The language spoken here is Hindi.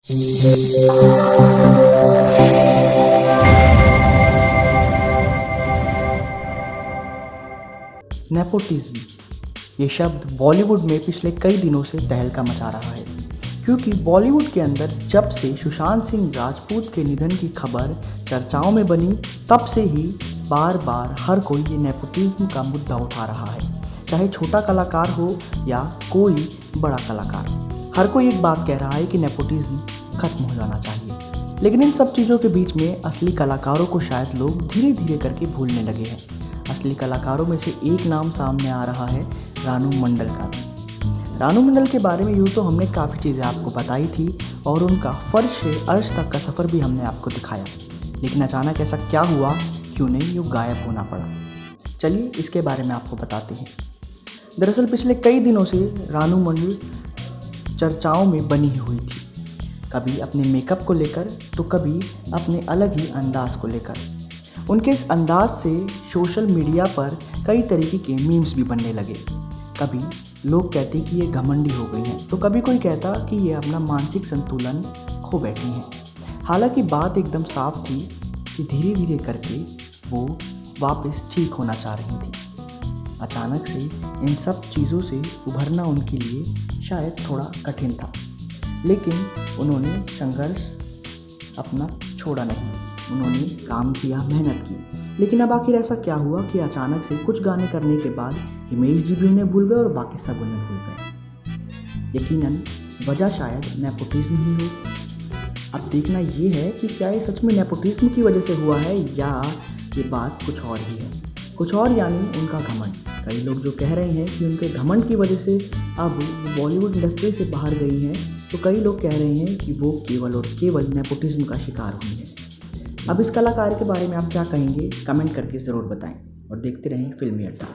नेपोटिज्म ये शब्द बॉलीवुड में पिछले कई दिनों से तहलका मचा रहा है, क्योंकि बॉलीवुड के अंदर जब से सुशांत सिंह राजपूत के निधन की खबर चर्चाओं में बनी, तब से ही बार बार हर कोई ये नेपोटिज्म का मुद्दा उठा रहा है। चाहे छोटा कलाकार हो या कोई बड़ा कलाकार, हर कोई एक बात कह रहा है कि नेपोटिज्म खत्म हो जाना चाहिए। लेकिन इन सब चीज़ों के बीच में असली कलाकारों को शायद लोग धीरे धीरे करके भूलने लगे हैं। असली कलाकारों में से एक नाम सामने आ रहा है, रानू मंडल का। रानू मंडल के बारे में यूँ तो हमने काफ़ी चीज़ें आपको बताई थी और उनका फर्श से अर्श तक का सफ़र भी हमने आपको दिखाया, लेकिन अचानक ऐसा क्या हुआ कि उन्हें यूँ गायब होना पड़ा। चलिए इसके बारे में आपको बताते हैं। दरअसल पिछले कई दिनों से रानू मंडल चर्चाओं में बनी हुई थी, कभी अपने मेकअप को लेकर तो कभी अपने अलग ही अंदाज को लेकर। उनके इस अंदाज से सोशल मीडिया पर कई तरीके के मीम्स भी बनने लगे। कभी लोग कहते कि ये घमंडी हो गई हैं, तो कभी कोई कहता कि ये अपना मानसिक संतुलन खो बैठी हैं। हालांकि बात एकदम साफ थी कि धीरे धीरे करके वो वापस ठीक होना चाह रही थी। अचानक से इन सब चीज़ों से उभरना उनके लिए शायद थोड़ा कठिन था, लेकिन उन्होंने संघर्ष अपना छोड़ा नहीं। उन्होंने काम किया, मेहनत की। लेकिन अब आखिर ऐसा क्या हुआ कि अचानक से कुछ गाने करने के बाद हिमेश जी भी उन्हें भूल गए और बाकी सब उन्हें भूल गए। यकीनन वजह शायद नेपोटिज्म ही हो। अब देखना ये है कि क्या ये सच में नेपोटिज्म की वजह से हुआ है या ये बात कुछ और ही है। कुछ और यानी उनका घमंड। कई लोग जो कह रहे हैं कि उनके घमंड की वजह से अब वो बॉलीवुड इंडस्ट्री से बाहर गई हैं, तो कई लोग कह रहे हैं कि वो केवल और केवल नेपोटिज्म का शिकार हुई है। अब इस कलाकार के बारे में आप क्या कहेंगे, कमेंट करके ज़रूर बताएं और देखते रहें फिल्मी अड्डा।